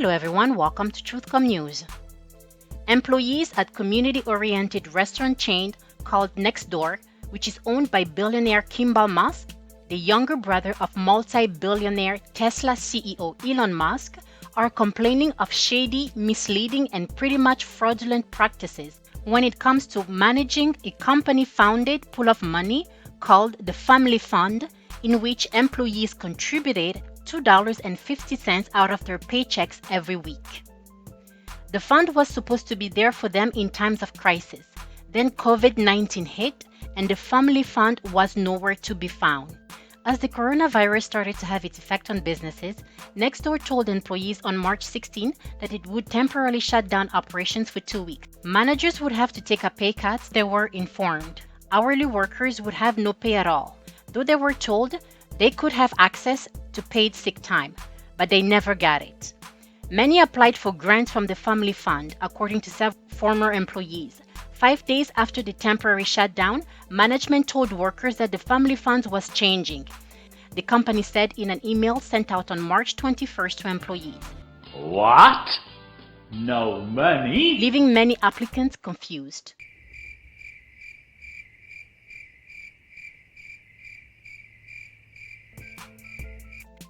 Hello everyone, welcome to TruthCom News. Employees at community-oriented restaurant chain called Nextdoor, which is owned by billionaire Kimbal Musk, the younger brother of multi-billionaire Tesla CEO Elon Musk, are complaining of shady, misleading, and pretty much fraudulent practices when it comes to managing a company-founded pool of money called the Family Fund, in which employees contributed $2.50 out of their paychecks every week. The fund was supposed to be there for them in times of crisis. Then Covid-19 hit, and the Family Fund was nowhere to be found. As the coronavirus started to have its effect on businesses, Nextdoor told employees on March 16 that it would temporarily shut down operations for 2 weeks. Managers would have to take a pay cut, they were informed. Hourly workers would have no pay at all, though they were told they could have access to paid sick time, but they never got it. Many applied for grants from the Family Fund, according to several former employees. 5 days after the temporary shutdown, management told workers that the Family Fund was changing. The company said in an email sent out on March 21st to employees. What? No money? Leaving many applicants confused.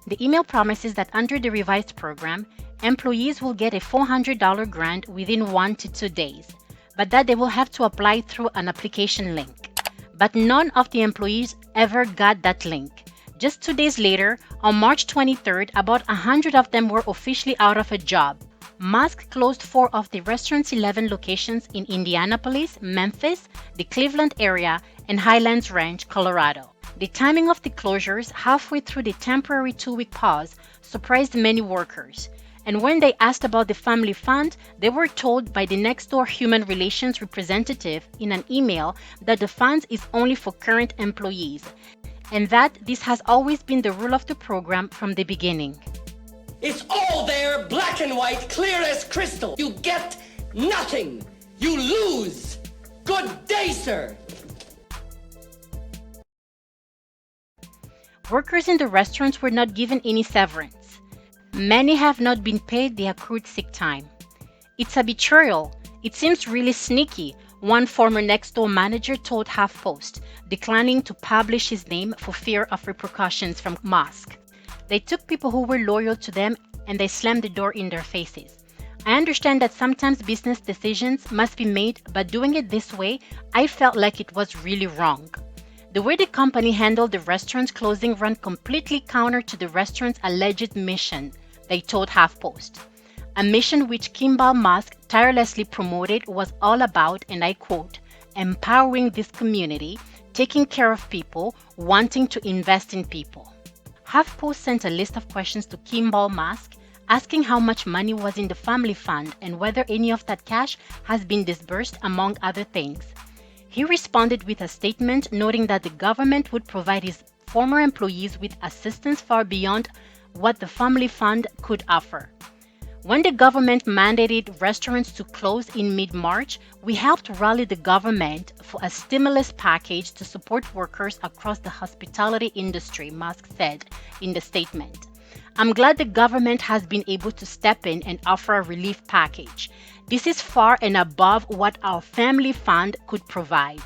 The email promises that under the revised program, employees will get a $400 grant within 1 to 2 days, but that they will have to apply through an application link. But none of the employees ever got that link. Just 2 days later, on March 23rd, about 100 of them were officially out of a job. Musk closed 4 of the restaurant's 11 locations in Indianapolis, Memphis, the Cleveland area, and Highlands Ranch, Colorado. The timing of the closures, halfway through the temporary 2-week pause, surprised many workers. And when they asked about the Family Fund, they were told by the Nextdoor human relations representative in an email that the fund is only for current employees, and that this has always been the rule of the program from the beginning. It's all there, black and white, clear as crystal. You get nothing. You lose. Good day, sir. Workers in the restaurants were not given any severance. Many have not been paid the accrued sick time. It's a betrayal. It seems really sneaky, one former Nextdoor manager told HuffPost, declining to publish his name for fear of repercussions from Musk. They took people who were loyal to them and they slammed the door in their faces. I understand that sometimes business decisions must be made, but doing it this way, I felt like it was really wrong. The way the company handled the restaurant's closing ran completely counter to the restaurant's alleged mission, they told HuffPost. A mission which Kimbal Musk tirelessly promoted was all about, and I quote, empowering this community, taking care of people, wanting to invest in people. HuffPost sent a list of questions to Kimbal Musk, asking how much money was in the Family Fund and whether any of that cash has been disbursed, among other things. He responded with a statement noting that the government would provide his former employees with assistance far beyond what the Family Fund could offer. When the government mandated restaurants to close in mid-March, we helped rally the government for a stimulus package to support workers across the hospitality industry, Musk said in the statement. I'm glad the government has been able to step in and offer a relief package. This is far and above what our Family Fund could provide.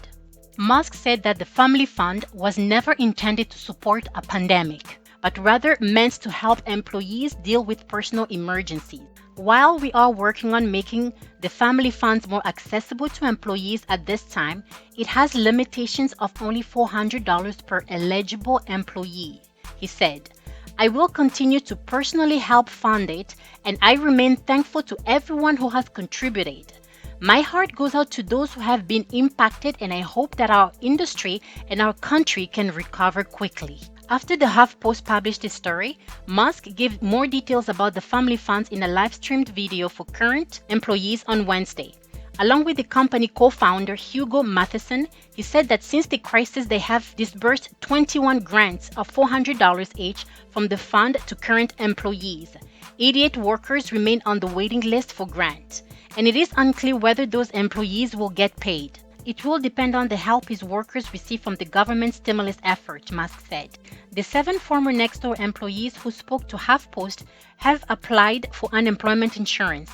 Musk said that the Family Fund was never intended to support a pandemic, but rather meant to help employees deal with personal emergencies. While we are working on making the Family Funds more accessible to employees at this time, it has limitations of only $400 per eligible employee, he said. I will continue to personally help fund it, and I remain thankful to everyone who has contributed. My heart goes out to those who have been impacted, and I hope that our industry and our country can recover quickly. After the HuffPost published this story, Musk gave more details about the Family Funds in a live-streamed video for current employees on Wednesday. Along with the company co-founder Hugo Matheson, he said that since the crisis they have disbursed 21 grants of $400 each from the fund to current employees. 88 workers remain on the waiting list for grants, and it is unclear whether those employees will get paid. It will depend on the help his workers receive from the government stimulus effort, Musk said. The 7 former Nextdoor employees who spoke to HuffPost have applied for unemployment insurance.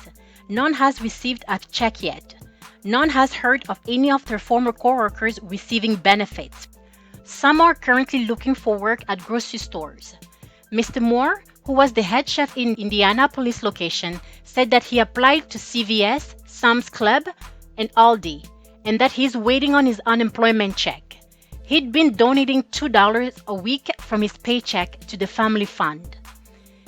None has received a check yet. None has heard of any of their former coworkers receiving benefits. Some are currently looking for work at grocery stores. Mr. Moore, who was the head chef in Indianapolis location, said that he applied to CVS, Sam's Club, and Aldi, and that he's waiting on his unemployment check. He'd been donating $2 a week from his paycheck to the family fund.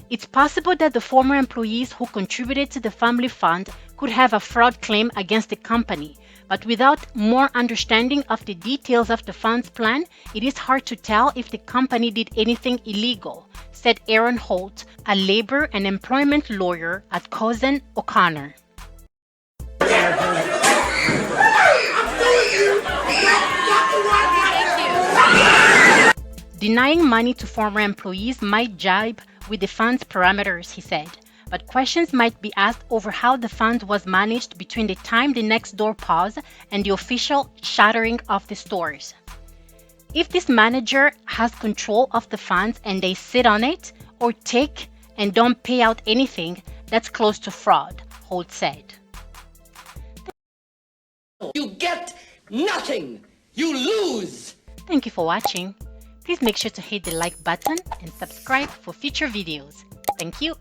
It's possible that the former employees who contributed to the family fund could have a fraud claim against the company, but without more understanding of the details of the fund's plan, it is hard to tell if the company did anything illegal, said Aaron Holt, a labor and employment lawyer at Cousin O'Connor. Denying money to former employees might jibe with the fund's parameters, he said, but questions might be asked over how the fund was managed between the time the Nextdoor pause and the official shuttering of the stores. If this manager has control of the funds and they sit on it, or take and don't pay out anything, that's close to fraud, Holt said. You get nothing. You lose. Thank you for watching. Please make sure to hit the like button and subscribe for future videos. Thank you.